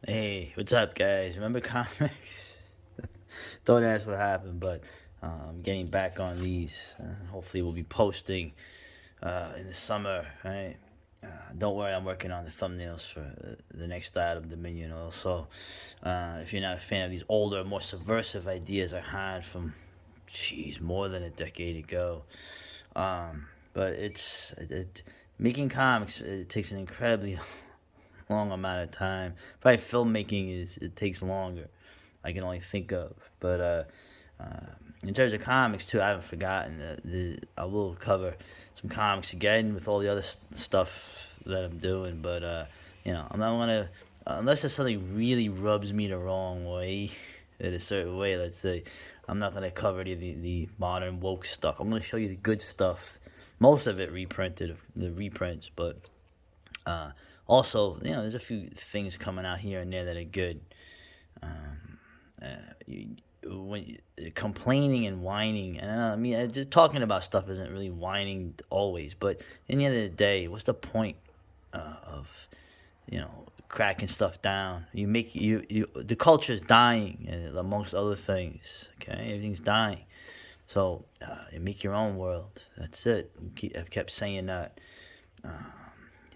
Hey, what's up, guys? Remember comics? Don't ask what happened, but I'm getting back on these. Hopefully, we'll be posting in the summer, right? Don't worry, I'm working on the thumbnails for the next Adam Dominion. Also, if you're not a fan of these older, more subversive ideas I had from, more than a decade ago, but making comics. It takes an incredibly long amount of time. Probably filmmaking it takes longer. I can only think of, but in terms of comics too, I haven't forgotten I will cover some comics again with all the other stuff that I'm doing, but I'm not gonna unless there's something really rubs me the wrong way in a certain way. Let's say I'm not gonna cover the modern woke stuff. I'm gonna show you the good stuff. Most of it reprinted, the reprints, but also, there's a few things coming out here and there that are good. Um, when complaining and whining, and I mean, just talking about stuff isn't really whining always. But in the end of the day, what's the point of cracking stuff down? The culture is dying, amongst other things. Okay, everything's dying. So you make your own world. That's it. I've kept saying that.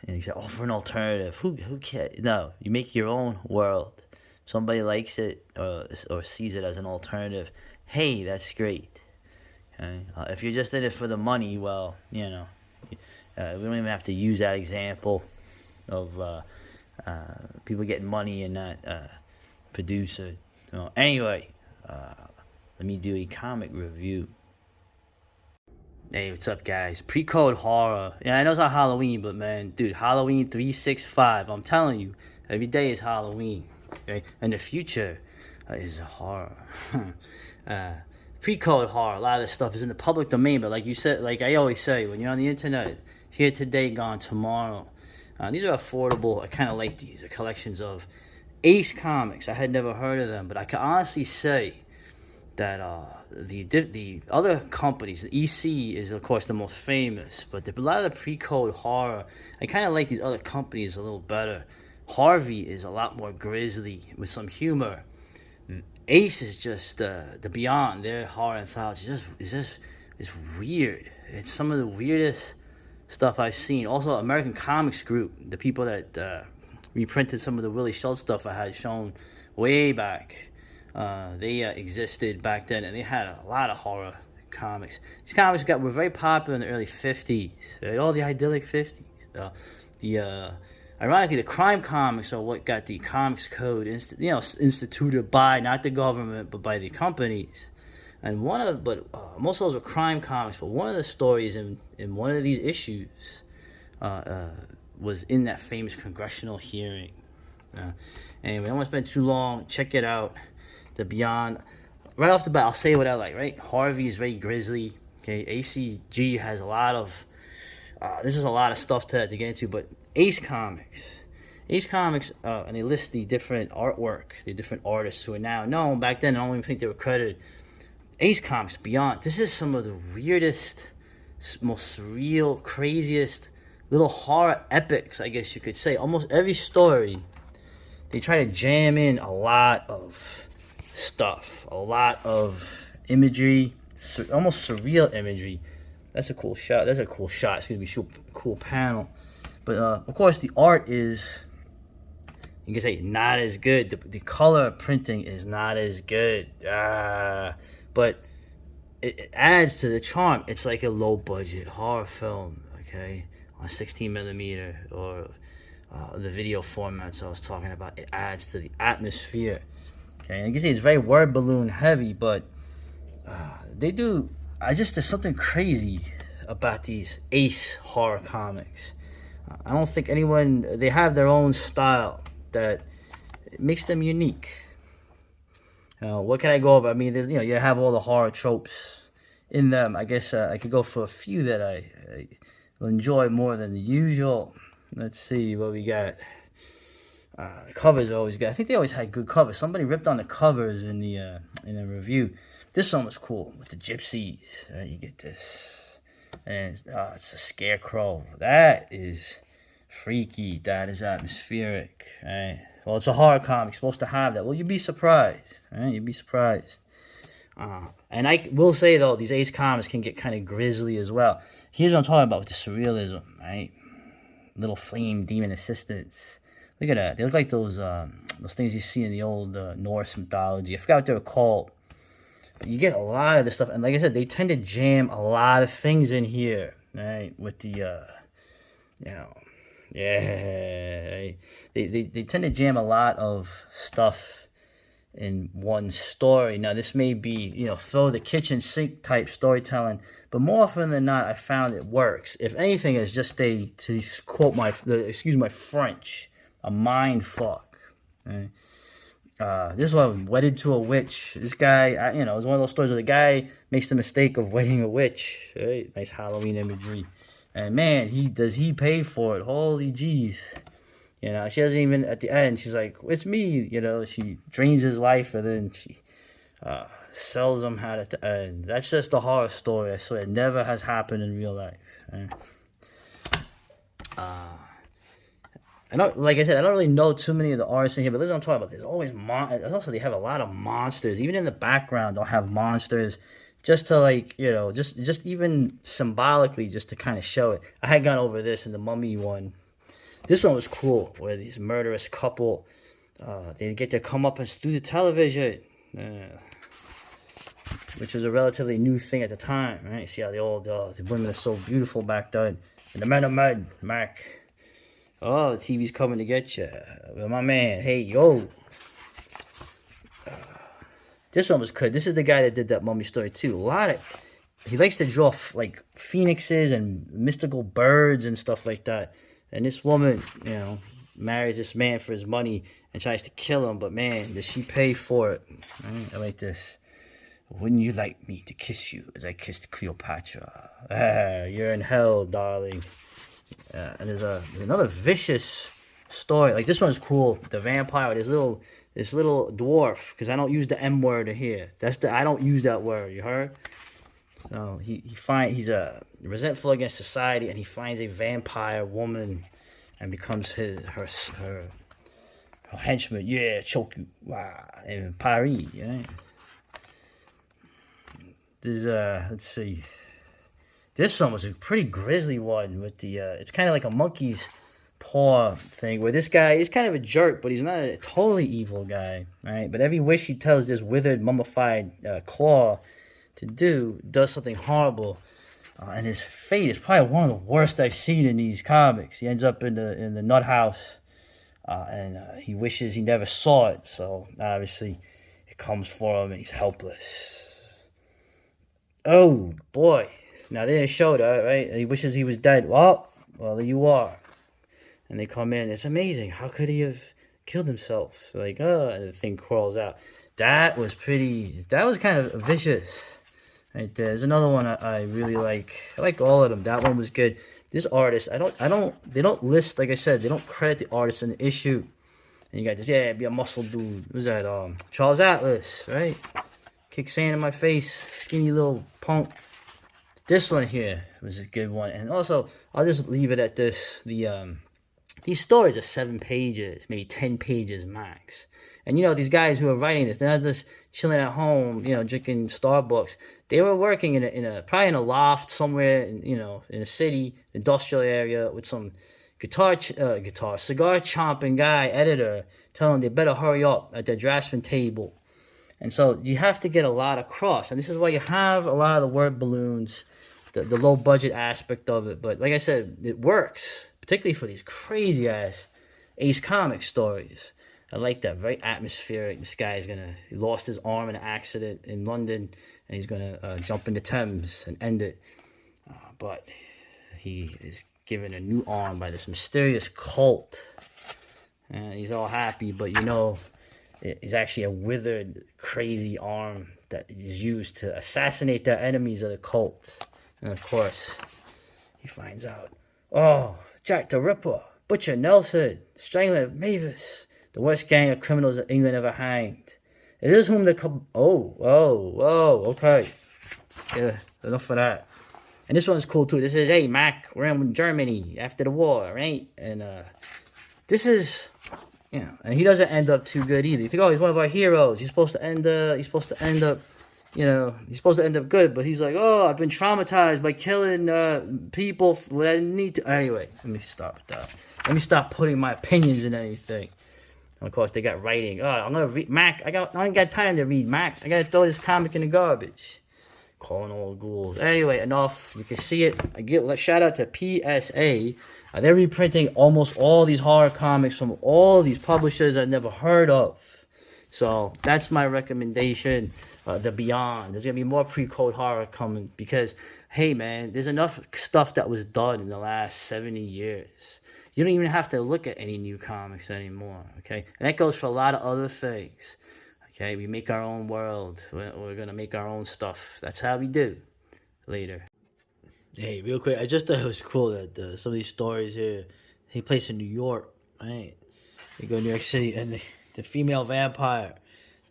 And he said, offer an alternative. Who cares? No, you make your own world. Somebody likes it or sees it as an alternative. Hey, that's great. Okay? If you're just in it for the money, well, we don't even have to use that example of people getting money and not producer. So anyway, let me do a comic review. Hey, what's up, guys? Pre-code horror. Yeah, I know it's not Halloween, but man, dude, Halloween 365. I'm telling you, every day is Halloween. Okay, and the future is a horror. uh, Pre-code horror. A lot of this stuff is in the public domain, but like you said, like I always say, when you're on the internet, here today, gone tomorrow. These are affordable. I kind of like these. They're collections of Ace comics. I had never heard of them, but I can honestly say that the other companies, the EC is of course the most famous, but a lot of the pre-code horror, I kind of like these other companies a little better. Harvey is a lot more grisly with some humor. Ace is just the beyond. Their horror anthology is weird. It's some of the weirdest stuff I've seen. Also, American Comics Group, the people that reprinted some of the Willie Schultz stuff I had shown way back. They existed back then, and they had a lot of horror comics. These comics were very popular in the early '50s, right? All the idyllic '50s. Ironically, the crime comics are what got the comics code, instituted by not the government but by the companies. And most of those were crime comics. But one of the stories in one of these issues was in that famous congressional hearing. Anyway, I don't want to spend too long. Check it out. The Beyond. Right off the bat, I'll say what I like, right? Harvey is very grisly. Okay, ACG has a lot of. This is a lot of stuff to get into, but Ace Comics. And they list the different artwork, the different artists who are now known. Back then, I don't even think they were credited. Ace Comics Beyond. This is some of the weirdest, most surreal, craziest little horror epics, I guess you could say. Almost every story, they try to jam in a lot of stuff, a lot of imagery, almost surreal imagery. That's a cool shot. It's gonna be a cool panel. But of course, the art is, you can say, not as good. The color printing is not as good. But it adds to the charm. It's like a low budget horror film, okay, on 16 millimeter or the video formats I was talking about. It adds to the atmosphere. Okay, and you can see it's very word balloon heavy, but there's something crazy about these Ace horror comics. I don't think they have their own style that makes them unique. What can I go over? I mean, you have all the horror tropes in them. I guess I could go for a few that I enjoy more than the usual. Let's see what we got. The covers are always good. I think they always had good covers. Somebody ripped on the covers in the review. This one was cool with the gypsies. You get this, and it's a scarecrow. That is freaky. That is atmospheric. Right? Well, it's a horror comic. It's supposed to have that. Well, you'd be surprised. Right? You'd be surprised. And I will say, though, these Ace comics can get kind of grisly as well. Here's what I'm talking about with the surrealism, right? Little flame demon assistants. Look at that. They look like those things you see in the old Norse mythology. I forgot what they were called. But you get a lot of this stuff. And like I said, they tend to jam a lot of things in here, right? With the, yeah. They tend to jam a lot of stuff in one story. Now, this may be, throw the kitchen sink type storytelling, but more often than not, I found it works. If anything, it's just to quote excuse my French, a mind fuck. Right? This one, Wedded to a Witch. This guy, it's one of those stories where the guy makes the mistake of wedding a witch. Right? Nice Halloween imagery. And man, he pay for it. Holy jeez. She doesn't even, at the end, she's like, it's me. She drains his life and then she sells him at the end. That's just a horror story. I swear, it never has happened in real life. Right? Like I said, I don't really know too many of the artists in here, but listen, I'm talking about. There's always also, they have a lot of monsters. Even in the background, they'll have monsters just to just even symbolically, just to kind of show it. I had gone over this in the Mummy one. This one was cool, where these murderous couple, they get their comeuppance through the television, which was a relatively new thing at the time, right? See how the women are so beautiful back then. And the men are mad, Mac. Oh, the TV's coming to get you. My man, hey, yo. This one was good. This is the guy that did that Mummy story, too. He likes to draw, phoenixes and mystical birds and stuff like that. And this woman, marries this man for his money and tries to kill him. But, man, does she pay for it? Right? I like this. Wouldn't you like me to kiss you as I kissed Cleopatra? You're in hell, darling. And there's another vicious story. Like, this one's cool. The vampire, this little dwarf, because I don't use the M word here. I don't use that word. You heard? So he's resentful against society, and he finds a vampire woman, and becomes her henchman. Yeah, choke you. Wow, in Paris. Right? There's let's see. This one was a pretty grisly one with the, it's kind of like a monkey's paw thing, where this guy is kind of a jerk, but he's not a totally evil guy, right? But every wish he tells this withered, mummified claw to do does something horrible. And his fate is probably one of the worst I've seen in these comics. He ends up in the nut house, and he wishes he never saw it, so obviously it comes for him and he's helpless. Oh, boy. Now, they didn't show that, right? He wishes he was dead. Well, there you are. And they come in. It's amazing. How could he have killed himself? And the thing crawls out. That was kind of vicious. Right there. There's another one I really like. I like all of them. That one was good. This artist, they don't list, like I said, they don't credit the artist in the issue. And you got this, be a muscle dude. Who's that? Charles Atlas, right? Kick sand in my face. Skinny little punk. This one here was a good one. And also, I'll just leave it at this. These stories are 7 pages, maybe 10 pages max. And, these guys who are writing this, they're not just chilling at home, drinking Starbucks. They were working probably in a loft somewhere, in a city, industrial area with some cigar chomping guy, editor, telling them they better hurry up at their draftsman table. And so you have to get a lot across. And this is why you have a lot of the word balloons, the low budget aspect of it. But like I said, it works, particularly for these crazy ass Ace Comics stories. I like that. Very atmospheric. This guy he lost his arm in an accident in London, and he's going to jump into Thames and end it. But he is given a new arm by this mysterious cult. And he's all happy, but it's actually a withered, crazy arm that is used to assassinate the enemies of the cult. And of course, he finds out, Jack the Ripper, Butcher Nelson, Strangler Mavis, the worst gang of criminals that England ever hanged. It is whom the... okay. Yeah, enough of that. And this one's cool too. This is, hey Mac, we're in Germany after the war, right? And this is, and he doesn't end up too good either. You think, oh, he's one of our heroes. He's supposed to end up, he's supposed to end up good, but he's like, oh, I've been traumatized by killing people when I didn't need to. Anyway, let me stop with that. Let me stop putting my opinions in anything. And of course, they got writing. Oh, I'm gonna read Mac. I ain't got time to read Mac. I gotta throw this comic in the garbage. Calling all ghouls. Anyway, enough. You can see it. Shout out to PSA. They're reprinting almost all these horror comics from all these publishers I've never heard of. So that's my recommendation. The Beyond. There's gonna be more pre-code horror coming because, hey man, there's enough stuff that was done in the last 70 years. You don't even have to look at any new comics anymore. Okay, and that goes for a lot of other things. Okay, we make our own world. We're gonna make our own stuff. That's how we do. Later. Hey, real quick, I just thought it was cool that some of these stories here take place in New York, right? They go to New York City, and the female vampire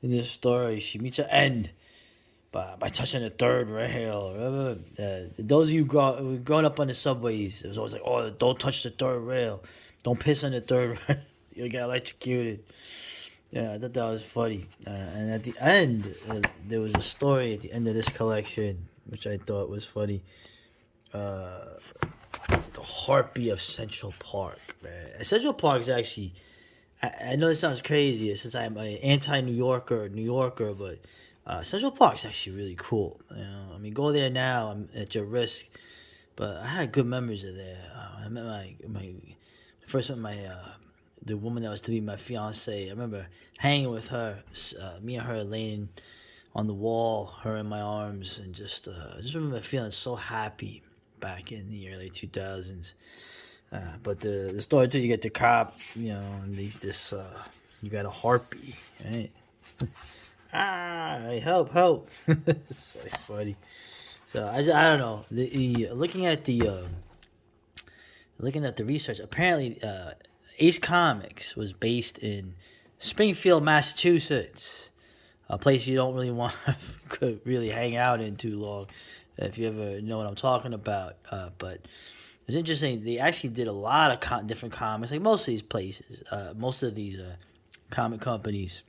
in this story, she meets an end by touching the third rail. Remember, those of you growing up on the subways, it was always like, oh, don't touch the third rail. Don't piss on the third rail. You'll get electrocuted. Yeah, I thought that was funny. And at the end, there was a story at the end of this collection, which I thought was funny. The heartbeat of Central Park, man. Central Park is actually, I know this sounds crazy since I'm an anti-New Yorker, but Central Park's actually really cool. I mean, go there now, I'm at your risk. But I had good memories of there. I met the woman that was to be my fiance. I remember hanging with her, me and her laying on the wall, her in my arms, and I just remember feeling so happy back in the early 2000s. But the story too, you get the cop, and you got a heartbeat, right? Help! It's so funny. So I don't know. Looking at the research, apparently Ace Comics was based in Springfield, Massachusetts, a place you don't really want to really hang out in too long, if you ever know what I'm talking about. But it's interesting. They actually did a lot of different comics, like most of these places, most of these comic companies.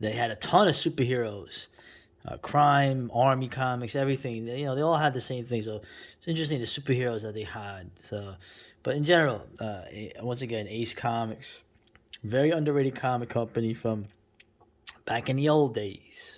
They had a ton of superheroes, crime, army comics, everything. They all had the same thing. So it's interesting the superheroes that they had. So, but in general, once again, Ace Comics, very underrated comic company from back in the old days.